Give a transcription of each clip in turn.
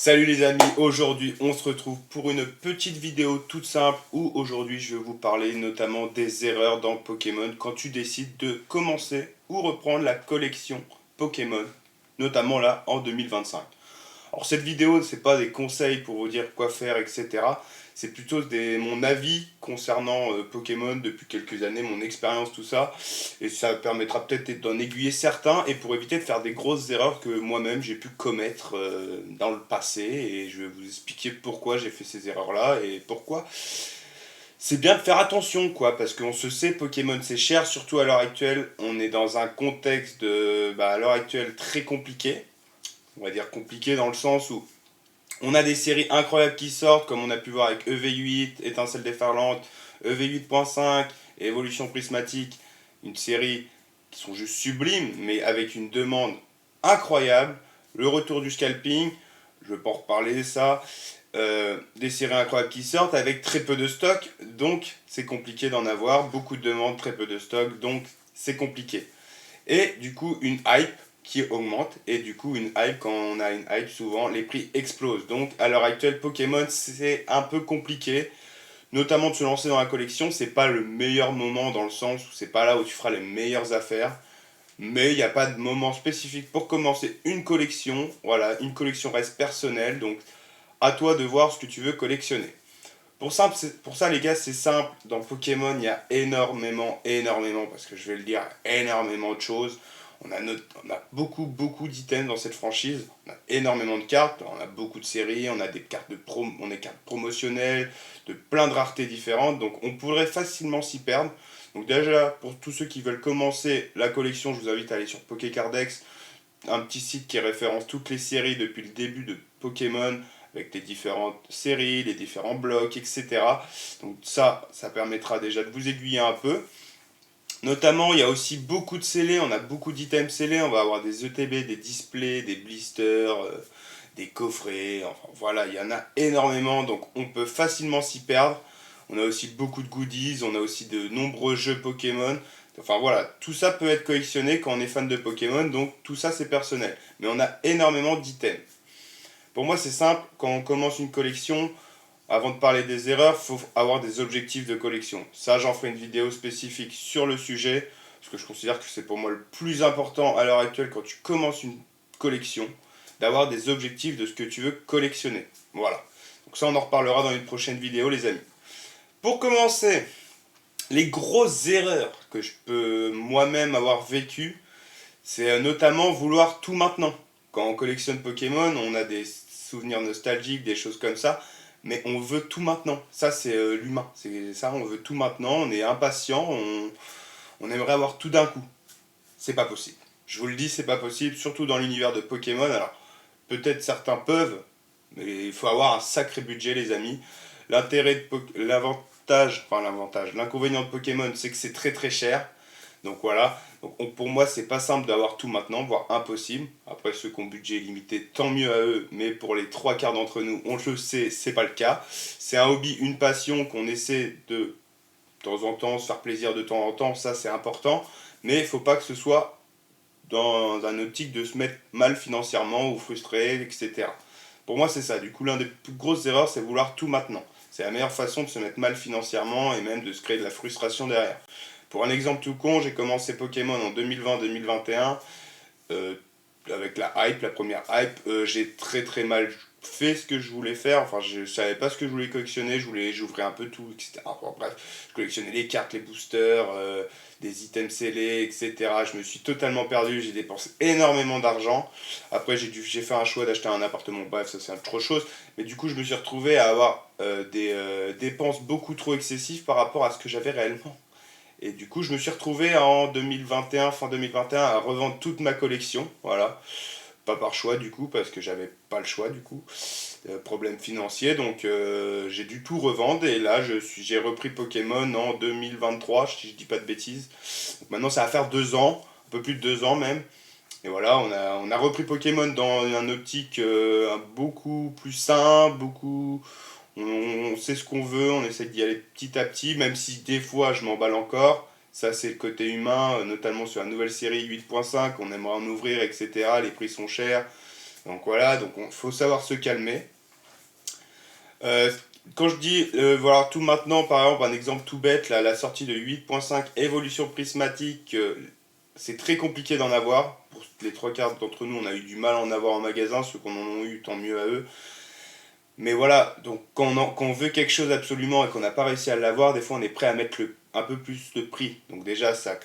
Salut les amis, aujourd'hui on se retrouve pour une petite vidéo toute simple où aujourd'hui je vais vous parler notamment des erreurs dans Pokémon quand tu décides de commencer ou reprendre la collection Pokémon, notamment là en 2025. Alors cette vidéo, c'est pas des conseils pour vous dire quoi faire, etc. C'est plutôt mon avis concernant Pokémon depuis quelques années, mon expérience, tout ça. Et ça permettra peut-être d'en aiguiller certains et pour éviter de faire des grosses erreurs que moi-même j'ai pu commettre dans le passé. Et je vais vous expliquer pourquoi j'ai fait ces erreurs-là et pourquoi c'est bien de faire attention, quoi, parce qu'on se sait, Pokémon c'est cher, surtout à l'heure actuelle. On est dans un contexte à l'heure actuelle très compliqué. On va dire compliqué dans le sens où on a des séries incroyables qui sortent, comme on a pu voir avec EV8, Étincelle déferlante, EV8.5, Évolution prismatique, une série qui sont juste sublimes, mais avec une demande incroyable. Le retour du scalping, je ne vais pas en reparler ça. Des séries incroyables qui sortent avec très peu de stock, donc c'est compliqué d'en avoir. Beaucoup de demandes, très peu de stock, donc c'est compliqué. Et du coup, une hype qui augmente. Et du coup, une hype, quand on a une hype, souvent, les prix explosent. Donc, à l'heure actuelle, Pokémon, c'est un peu compliqué. Notamment de se lancer dans la collection, c'est pas le meilleur moment dans le sens où c'est pas là où tu feras les meilleures affaires. Mais il n'y a pas de moment spécifique pour commencer une collection. Voilà, une collection reste personnelle. Donc, à toi de voir ce que tu veux collectionner. Pour ça, les gars, c'est simple. Dans Pokémon, il y a énormément, parce que je vais le dire, énormément de choses. On a beaucoup d'items dans cette franchise. On a énormément de cartes. On a beaucoup de séries. On a des cartes on a des cartes promotionnelles, de plein de raretés différentes. Donc, on pourrait facilement s'y perdre. Donc, déjà, pour tous ceux qui veulent commencer la collection, je vous invite à aller sur Pokécardex, un petit site qui référence toutes les séries depuis le début de Pokémon, avec les différentes séries, les différents blocs, etc. Donc ça permettra déjà de vous aiguiller un peu. Notamment, il y a aussi beaucoup de scellés, on a beaucoup d'items scellés, on va avoir des ETB, des displays, des blisters, des coffrets, enfin voilà, il y en a énormément, donc on peut facilement s'y perdre. On a aussi beaucoup de goodies, on a aussi de nombreux jeux Pokémon. Enfin voilà, tout ça peut être collectionné quand on est fan de Pokémon, donc tout ça c'est personnel. Mais on a énormément d'items. Pour moi c'est simple, quand on commence une collection, avant de parler des erreurs, il faut avoir des objectifs de collection. Ça j'en ferai une vidéo spécifique sur le sujet, parce que je considère que c'est pour moi le plus important à l'heure actuelle quand tu commences une collection, d'avoir des objectifs de ce que tu veux collectionner. Voilà. Donc ça on en reparlera dans une prochaine vidéo les amis. Pour commencer, les grosses erreurs que je peux moi-même avoir vécues, c'est notamment vouloir tout maintenant. Quand on collectionne Pokémon, on a des souvenirs nostalgiques, des choses comme ça, mais on veut tout maintenant. Ça, c'est l'humain. C'est ça, on veut tout maintenant, on est impatient, on aimerait avoir tout d'un coup. C'est pas possible. Je vous le dis, c'est pas possible, surtout dans l'univers de Pokémon. Alors, peut-être certains peuvent, mais il faut avoir un sacré budget, les amis. L'inconvénient de Pokémon, c'est que c'est très cher. Donc voilà. Pour moi, c'est pas simple d'avoir tout maintenant, voire impossible. Après, ceux qui ont budget limité, tant mieux à eux. Mais pour les trois quarts d'entre nous, on le sait, c'est pas le cas. C'est un hobby, une passion qu'on essaie de temps en temps, se faire plaisir de temps en temps. Ça, c'est important. Mais il faut pas que ce soit dans un optique de se mettre mal financièrement ou frustré, etc. Pour moi, c'est ça. Du coup, l'un des plus grosses erreurs, c'est vouloir tout maintenant. C'est la meilleure façon de se mettre mal financièrement et même de se créer de la frustration derrière. Pour un exemple tout con, j'ai commencé Pokémon en 2020-2021 euh, avec la hype, la première hype. J'ai très mal fait ce que je voulais faire. Enfin, je savais pas ce que je voulais collectionner. J'ouvrais un peu tout, etc. Enfin, bref, je collectionnais les cartes, les boosters, des items scellés, etc. Je me suis totalement perdu. J'ai dépensé énormément d'argent. Après, j'ai fait un choix d'acheter un appartement. Bref, ça c'est autre chose. Mais du coup, je me suis retrouvé à avoir des dépenses beaucoup trop excessives par rapport à ce que j'avais réellement. Et du coup, je me suis retrouvé en 2021, fin 2021, à revendre toute ma collection. Voilà. Pas par choix du coup, parce que j'avais pas le choix du coup. Problème financier, donc j'ai dû tout revendre. Et là, j'ai repris Pokémon en 2023, si je dis pas de bêtises. Donc maintenant, ça va faire 2 ans, un peu plus de 2 ans même. Et voilà, on a repris Pokémon dans un optique beaucoup plus simple, on sait ce qu'on veut, on essaie d'y aller petit à petit, même si des fois je m'emballe encore. Ça, c'est le côté humain, notamment sur la nouvelle série 8.5, on aimerait en ouvrir, etc. Les prix sont chers. Donc voilà, donc faut savoir se calmer. Euh, Quand je dis voilà tout maintenant, par exemple, un exemple tout bête, là, la sortie de 8.5 évolution prismatique, c'est très compliqué d'en avoir. Pour les trois quarts d'entre nous, on a eu du mal à en avoir en magasin, ceux qu'on en ont eu, tant mieux à eux. Mais voilà, donc quand on veut quelque chose absolument et qu'on n'a pas réussi à l'avoir, des fois on est prêt à mettre un peu plus de prix. Donc déjà, ça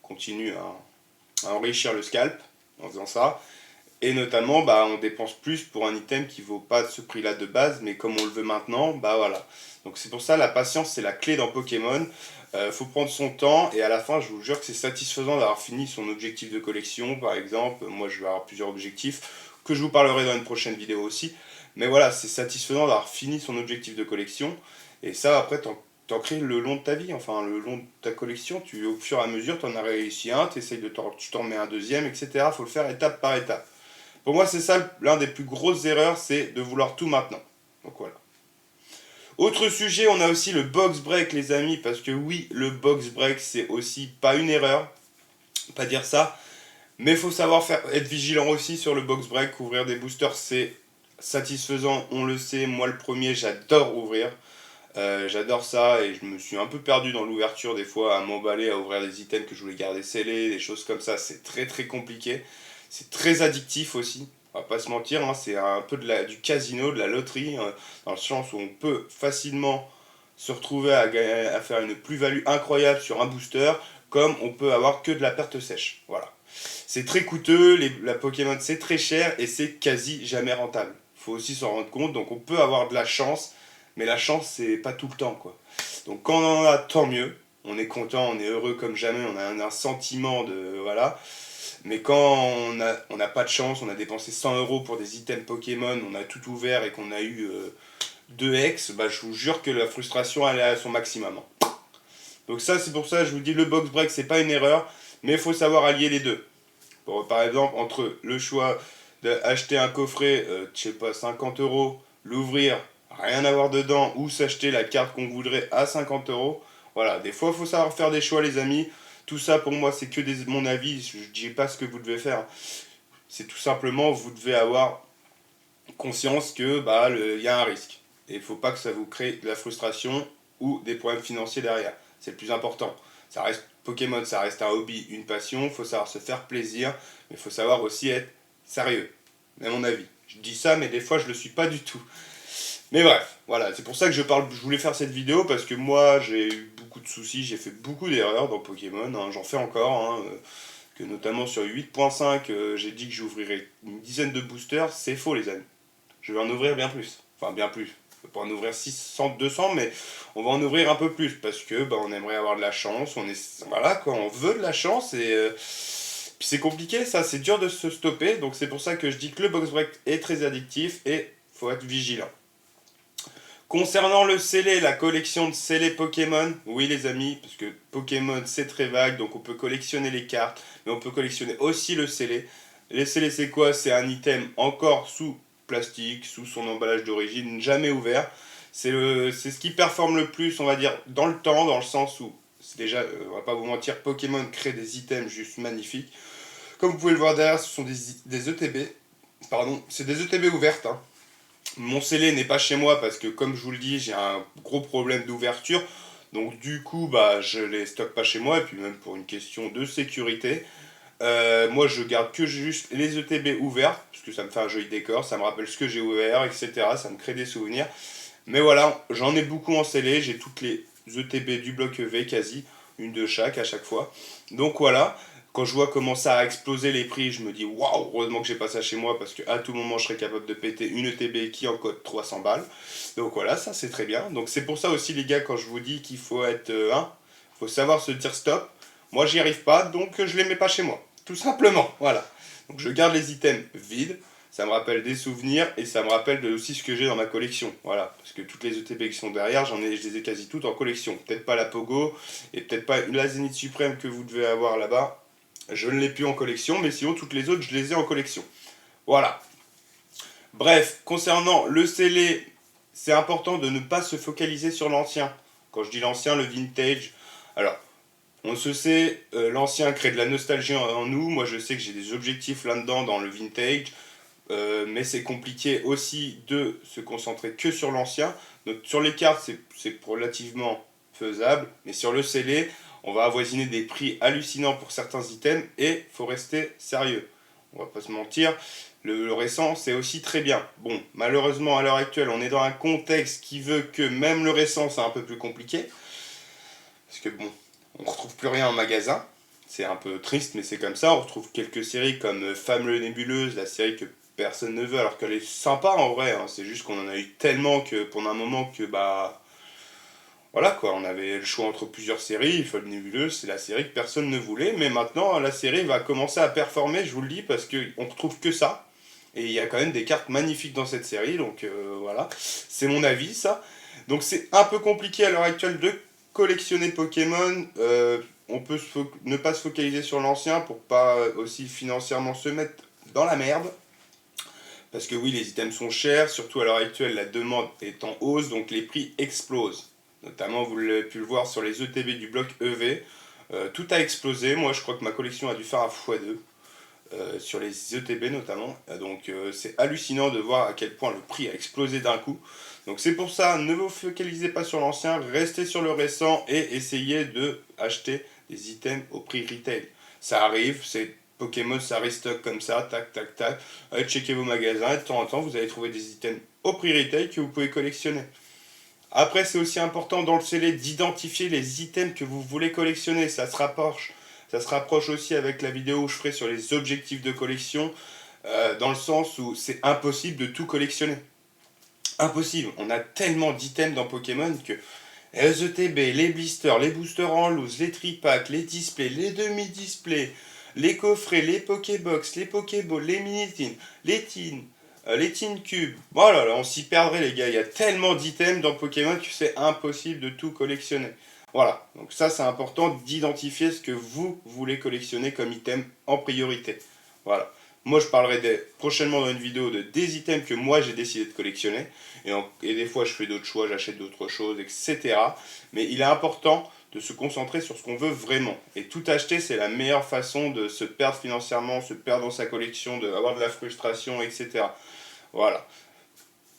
continue à enrichir le scalp en faisant ça. Et notamment, bah, on dépense plus pour un item qui vaut pas ce prix-là de base, mais comme on le veut maintenant, bah voilà. Donc c'est pour ça, la patience, c'est la clé dans Pokémon. Faut prendre son temps, et à la fin, je vous jure que c'est satisfaisant d'avoir fini son objectif de collection, par exemple. Moi, je vais avoir plusieurs objectifs, que je vous parlerai dans une prochaine vidéo aussi. Mais voilà, c'est satisfaisant d'avoir fini son objectif de collection, et ça, après, t'en crées le long de ta vie, enfin le long de ta collection, au fur et à mesure, t'en as réussi un, tu t'en mets un deuxième, etc. Faut le faire étape par étape. Pour moi, c'est ça l'un des plus grosses erreurs, c'est de vouloir tout maintenant. Donc voilà. Autre sujet, on a aussi le box break, les amis, parce que oui, le box break, c'est aussi pas une erreur, pas dire ça, mais il faut savoir être vigilant aussi sur le box break. Ouvrir des boosters, c'est satisfaisant, on le sait. Moi, le premier, j'adore ouvrir. J'adore ça et je me suis un peu perdu dans l'ouverture des fois à m'emballer, à ouvrir des items que je voulais garder scellés, des choses comme ça. C'est très très compliqué. C'est très addictif aussi. On va pas se mentir, hein, c'est un peu du casino, de la loterie, dans le sens où on peut facilement se retrouver à faire une plus-value incroyable sur un booster, comme on peut avoir que de la perte sèche. Voilà. C'est très coûteux, la Pokémon c'est très cher et c'est quasi jamais rentable. Faut aussi s'en rendre compte, donc on peut avoir de la chance, mais la chance c'est pas tout le temps quoi. Donc quand on en a, tant mieux. On est content, on est heureux comme jamais, on a un sentiment de voilà. Mais quand on n'a pas de chance, on a dépensé 100 € pour des items Pokémon, on a tout ouvert et qu'on a eu 2 bah je vous jure que la frustration elle est à son maximum, hein. Donc ça c'est pour ça je vous dis le box break c'est pas une erreur, mais il faut savoir allier les deux. Par exemple, entre le choix d'acheter un coffret, je sais pas, 50 €, l'ouvrir, rien avoir dedans, ou s'acheter la carte qu'on voudrait à 50 €, voilà, des fois, il faut savoir faire des choix, les amis. Tout ça, pour moi, c'est que mon avis, je ne dis pas ce que vous devez faire. C'est tout simplement, vous devez avoir conscience que bah, y a un risque. Et il ne faut pas que ça vous crée de la frustration ou des problèmes financiers derrière. C'est le plus important. Ça reste Pokémon, ça reste un hobby, une passion. Il faut savoir se faire plaisir, mais il faut savoir aussi être sérieux. À mon avis. Je dis ça, mais des fois je le suis pas du tout. Mais bref, voilà, c'est pour ça que je voulais faire cette vidéo parce que moi j'ai eu beaucoup de soucis, j'ai fait beaucoup d'erreurs dans Pokémon, hein, j'en fais encore, hein, que notamment sur 8.5, j'ai dit que j'ouvrirais une dizaine de boosters, c'est faux les amis. Je vais en ouvrir bien plus. Enfin, bien plus. On peut pas en ouvrir 600, 200, mais on va en ouvrir un peu plus parce que bah, on aimerait avoir de la chance. Voilà, quoi, on veut de la chance et puis c'est compliqué, ça, c'est dur de se stopper. Donc c'est pour ça que je dis que le box break est très addictif et faut être vigilant. Concernant le scellé, la collection de scellés Pokémon, oui les amis, parce que Pokémon c'est très vague, donc on peut collectionner les cartes, mais on peut collectionner aussi le scellé. Les scellés c'est quoi? C'est un item encore sous plastique, sous son emballage d'origine, jamais ouvert. C'est ce qui performe le plus, on va dire, dans le temps, dans le sens où, c'est déjà, on va pas vous mentir, Pokémon crée des items juste magnifiques. Comme vous pouvez le voir derrière, ce sont des ETB, pardon, c'est des ETB ouvertes, hein. Mon scellé n'est pas chez moi parce que comme je vous le dis, j'ai un gros problème d'ouverture. Donc du coup, bah, je les stocke pas chez moi et puis même pour une question de sécurité. Moi, je garde que juste les ETB ouverts parce que ça me fait un joli décor, ça me rappelle ce que j'ai ouvert, etc. Ça me crée des souvenirs. Mais voilà, j'en ai beaucoup en scellé, j'ai toutes les ETB du bloc V quasi, une de chaque à chaque fois. Donc voilà, quand je vois comment ça a explosé les prix, je me dis waouh, heureusement que j'ai pas ça chez moi parce qu'à tout moment je serais capable de péter une ETB qui en coûte 300 balles. Donc voilà, ça c'est très bien. Donc c'est pour ça aussi les gars, quand je vous dis qu'il faut être faut savoir se dire stop. Moi j'y arrive pas, donc je les mets pas chez moi. Tout simplement, voilà. Donc je garde les items vides, ça me rappelle des souvenirs et ça me rappelle aussi ce que j'ai dans ma collection. Voilà, parce que toutes les ETB qui sont derrière, je les ai quasi toutes en collection. Peut-être pas la Pogo et peut-être pas la Zénith Suprême que vous devez avoir là-bas. Je ne l'ai plus en collection, mais sinon toutes les autres, je les ai en collection. Voilà. Bref, concernant le scellé, c'est important de ne pas se focaliser sur l'ancien. Quand je dis l'ancien, le vintage. Alors, on se sait, l'ancien crée de la nostalgie en nous. Moi, je sais que j'ai des objectifs là-dedans dans le vintage. mais c'est compliqué aussi de se concentrer que sur l'ancien. Donc sur les cartes, c'est relativement faisable, mais sur le scellé, on va avoisiner des prix hallucinants pour certains items et faut rester sérieux. On va pas se mentir, le récent c'est aussi très bien. Bon, malheureusement à l'heure actuelle, on est dans un contexte qui veut que même le récent c'est un peu plus compliqué, parce que bon, on retrouve plus rien en magasin. C'est un peu triste, mais c'est comme ça. On retrouve quelques séries comme Femme le Nébuleuse, la série que personne ne veut, alors qu'elle est sympa en vrai. Hein. C'est juste qu'on en a eu tellement que pendant un moment que bah. Voilà quoi, on avait le choix entre plusieurs séries. Femme Nébuleuse, c'est la série que personne ne voulait, mais maintenant la série va commencer à performer, je vous le dis, parce qu'on retrouve que ça. Et il y a quand même des cartes magnifiques dans cette série, donc voilà. C'est mon avis, ça. Donc c'est un peu compliqué à l'heure actuelle de collectionner Pokémon. On peut ne pas se focaliser sur l'ancien pour pas aussi financièrement se mettre dans la merde. Parce que oui, les items sont chers, surtout à l'heure actuelle, la demande est en hausse, donc les prix explosent. Notamment, vous l'avez pu le voir sur les ETB du bloc EV. Tout a explosé. Moi, je crois que ma collection a dû faire un x2. Sur les ETB notamment. Donc c'est hallucinant de voir à quel point le prix a explosé d'un coup. Donc c'est pour ça, ne vous focalisez pas sur l'ancien, restez sur le récent et essayez de acheter des items au prix retail. Ça arrive, c'est Pokémon, ça restock comme ça, tac tac tac. Allez checker vos magasins et de temps en temps vous allez trouver des items au prix retail que vous pouvez collectionner. Après c'est aussi important dans le scellé d'identifier les items que vous voulez collectionner, ça se rapproche aussi avec la vidéo où je ferai sur les objectifs de collection, dans le sens où c'est impossible de tout collectionner. Impossible. On a tellement d'items dans Pokémon que les ETB, les blisters, les boosters en loose, les tripacks, les displays, les demi-displays, les coffrets, les Pokébox, les Pokéballs, les mini-teens, les Teen Cubes. Voilà, là, on s'y perdrait les gars. Il y a tellement d'items dans Pokémon que c'est impossible de tout collectionner. Voilà, donc ça c'est important d'identifier ce que vous voulez collectionner comme item en priorité. Voilà. Moi je parlerai prochainement dans une vidéo des items que moi j'ai décidé de collectionner. Et des fois je fais d'autres choix, j'achète d'autres choses, etc. Mais il est important de se concentrer sur ce qu'on veut vraiment. Et tout acheter c'est la meilleure façon de se perdre financièrement, se perdre dans sa collection, d'avoir de la frustration, etc. Voilà.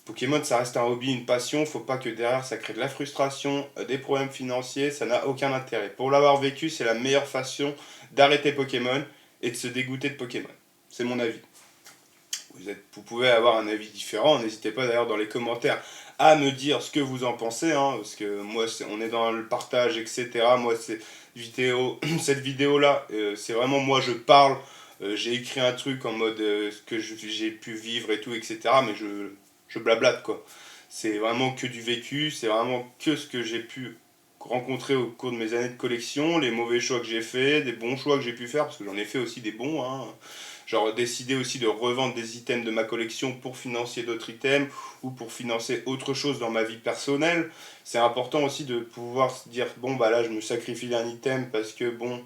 Pokémon, ça reste un hobby, une passion, faut pas que derrière ça crée de la frustration, des problèmes financiers, ça n'a aucun intérêt. Pour l'avoir vécu, c'est la meilleure façon d'arrêter Pokémon et de se dégoûter de Pokémon. C'est mon avis. Vous pouvez avoir un avis différent, n'hésitez pas d'ailleurs dans les commentaires à me dire ce que vous en pensez, hein, parce que moi on est dans le partage, etc. Moi cette vidéo là, c'est vraiment moi je parle, j'ai écrit un truc en mode ce que j'ai pu vivre et tout, etc. Mais je blablate quoi. C'est vraiment que du vécu, c'est vraiment que ce que j'ai pu rencontrer au cours de mes années de collection, les mauvais choix que j'ai fait, des bons choix que j'ai pu faire, parce que j'en ai fait aussi des bons, hein. Genre décider aussi de revendre des items de ma collection pour financer d'autres items ou pour financer autre chose dans ma vie personnelle. C'est important aussi de pouvoir se dire bon bah là je me sacrifie d'un item parce que bon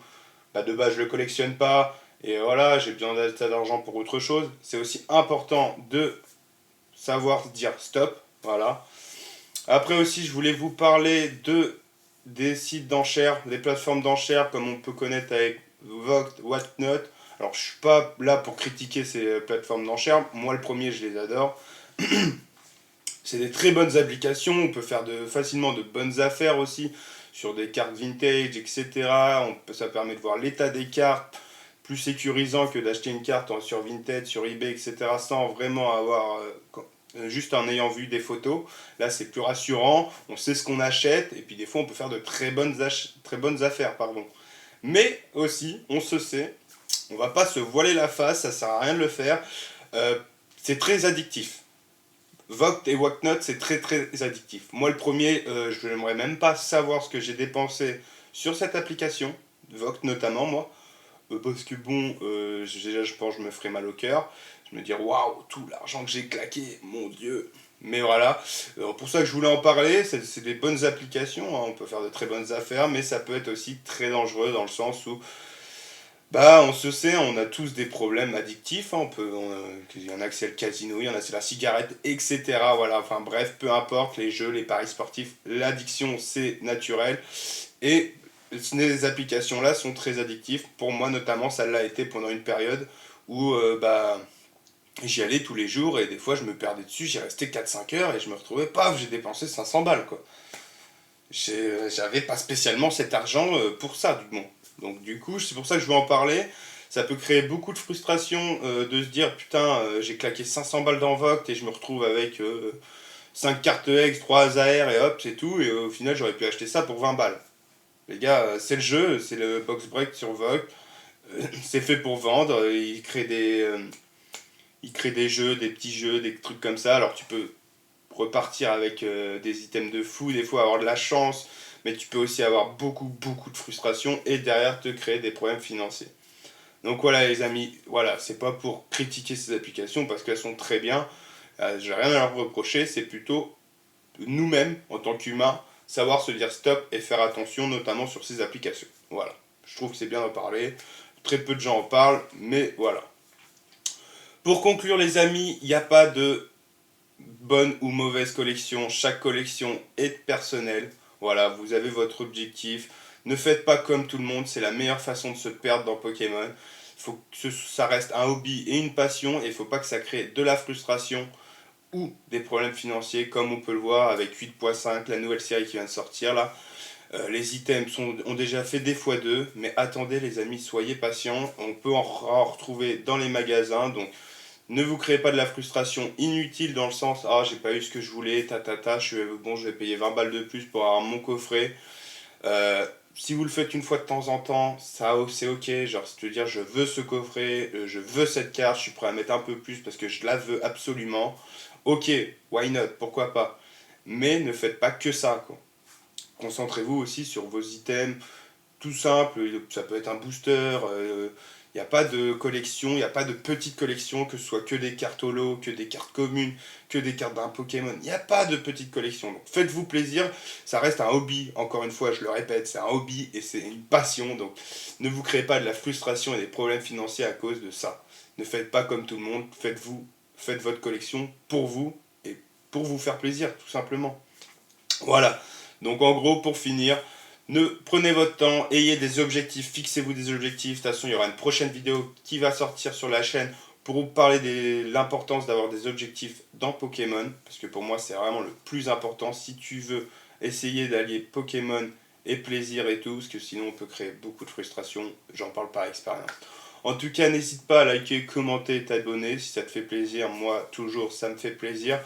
bah de base je le collectionne pas et voilà j'ai besoin d'argent pour autre chose. C'est aussi important de savoir dire stop, voilà. Après aussi, je voulais vous parler des sites d'enchères, des plateformes d'enchères comme on peut connaître avec Vogt, Whatnot. Alors, je suis pas là pour critiquer ces plateformes d'enchères. Moi, le premier, je les adore. C'est des très bonnes applications. On peut faire facilement de bonnes affaires aussi sur des cartes vintage, etc. Ça permet de voir l'état des cartes, plus sécurisant que d'acheter une carte sur Vinted, sur eBay, etc. sans vraiment avoir juste en ayant vu des photos. Là, c'est plus rassurant, on sait ce qu'on achète, et puis des fois, on peut faire de très bonnes affaires. Pardon. Mais aussi, on se sait, on va pas se voiler la face, ça sert à rien de le faire. C'est très addictif. Vogt et Whatnot, c'est très très addictif. Moi, le premier, je n'aimerais même pas savoir ce que j'ai dépensé sur cette application, Vogt notamment, moi. Parce que bon, déjà je pense que je me ferais mal au cœur. Je me dire waouh, tout l'argent que j'ai claqué, mon dieu. Mais voilà, pour ça que je voulais en parler, c'est des bonnes applications, hein, on peut faire de très bonnes affaires, mais ça peut être aussi très dangereux dans le sens où, bah on se sait, on a tous des problèmes addictifs, hein, il y en a que c'est le casino, il y en a c'est la cigarette, etc. Voilà, enfin bref, peu importe, les jeux, les paris sportifs, l'addiction c'est naturel. Et ces applications-là sont très addictives. Pour moi, notamment, ça l'a été pendant une période où bah, J'y allais tous les jours et des fois je me perdais dessus, j'y restais 4-5 heures et je me retrouvais, paf, j'ai dépensé 500 balles quoi. J'avais pas spécialement cet argent pour ça du moins. Donc du coup, c'est pour ça que je veux en parler. Ça peut créer beaucoup de frustration de se dire putain, j'ai claqué 500 balles dans Voct et je me retrouve avec 5 cartes X, 3 AR et hop, c'est tout. Et au final, j'aurais pu acheter ça pour 20 balles. Les gars, c'est le jeu, c'est le box break sur Vogt. C'est fait pour vendre. Il crée des jeux, des petits jeux, des trucs comme ça. Alors tu peux repartir avec des items de fou, des fois avoir de la chance, mais tu peux aussi avoir beaucoup de frustration et derrière te créer des problèmes financiers. Donc voilà les amis, voilà, c'est pas pour critiquer ces applications parce qu'elles sont très bien, j'ai rien à leur reprocher, c'est plutôt nous-mêmes en tant qu'humains savoir se dire stop et faire attention notamment sur ces applications. Voilà, je trouve que c'est bien d'en parler, très peu de gens en parlent, mais voilà. Pour conclure les amis, il n'y a pas de bonne ou mauvaise collection, chaque collection est personnelle. Voilà, vous avez votre objectif. Ne faites pas comme tout le monde, c'est la meilleure façon de se perdre dans Pokémon. Il faut que ça reste un hobby et une passion et il ne faut pas que ça crée de la frustration ou des problèmes financiers comme on peut le voir avec 8.5, la nouvelle série qui vient de sortir là. Les items ont déjà fait des x2, mais attendez les amis, soyez patients, on peut en retrouver dans les magasins, donc ne vous créez pas de la frustration inutile dans le sens ah j'ai pas eu ce que je voulais, je vais payer 20 balles de plus pour avoir mon coffret. Si vous le faites une fois de temps en temps, ça c'est ok, genre c'est à dire je veux ce coffret, je veux cette carte, je suis prêt à mettre un peu plus parce que je la veux absolument. Ok, why not, pourquoi pas. Mais ne faites pas que ça, quoi. Concentrez-vous aussi sur vos items, tout simple, ça peut être un booster, il n'y a pas de collection, il n'y a pas de petite collection, que ce soit que des cartes holo, que des cartes communes, que des cartes d'un Pokémon, il n'y a pas de petite collection. Donc faites-vous plaisir, ça reste un hobby, encore une fois je le répète, c'est un hobby et c'est une passion, donc ne vous créez pas de la frustration et des problèmes financiers à cause de ça. Ne faites pas comme tout le monde, faites votre collection pour vous et pour vous faire plaisir tout simplement. Voilà, donc en gros pour finir, prenez votre temps, ayez des objectifs, fixez-vous des objectifs. De toute façon, il y aura une prochaine vidéo qui va sortir sur la chaîne pour vous parler de l'importance d'avoir des objectifs dans Pokémon. Parce que pour moi, c'est vraiment le plus important si tu veux essayer d'allier Pokémon et plaisir et tout. Parce que sinon, on peut créer beaucoup de frustration. J'en parle par expérience. En tout cas, n'hésite pas à liker, commenter et t'abonner si ça te fait plaisir. Moi, toujours, ça me fait plaisir.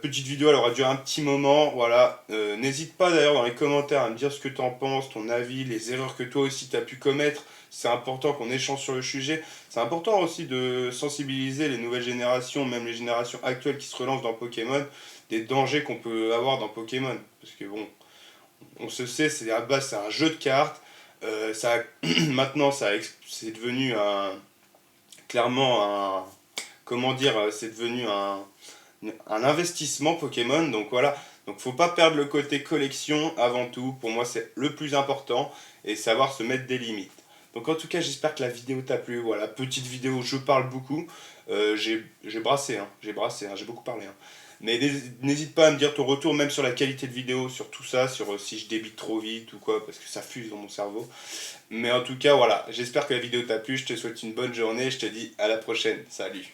Petite vidéo, elle aura duré un petit moment, voilà. N'hésite pas d'ailleurs dans les commentaires à me dire ce que tu en penses, ton avis, les erreurs que toi aussi tu as pu commettre. C'est important qu'on échange sur le sujet. C'est important aussi de sensibiliser les nouvelles générations, même les générations actuelles qui se relancent dans Pokémon, des dangers qu'on peut avoir dans Pokémon. Parce que bon, on se sait, c'est à la base c'est un jeu de cartes. Ça, maintenant, c'est devenu clairement un, comment dire, c'est devenu un investissement Pokémon, donc voilà. Donc faut pas perdre le côté collection avant tout, pour moi c'est le plus important, et savoir se mettre des limites. Donc en tout cas j'espère que la vidéo t'a plu, voilà, petite vidéo, je parle beaucoup, j'ai brassé, j'ai beaucoup parlé. Hein. Mais n'hésite pas à me dire ton retour, même sur la qualité de vidéo, sur tout ça, sur si je débite trop vite ou quoi, parce que ça fuse dans mon cerveau. Mais en tout cas voilà, j'espère que la vidéo t'a plu, je te souhaite une bonne journée, je te dis à la prochaine, salut.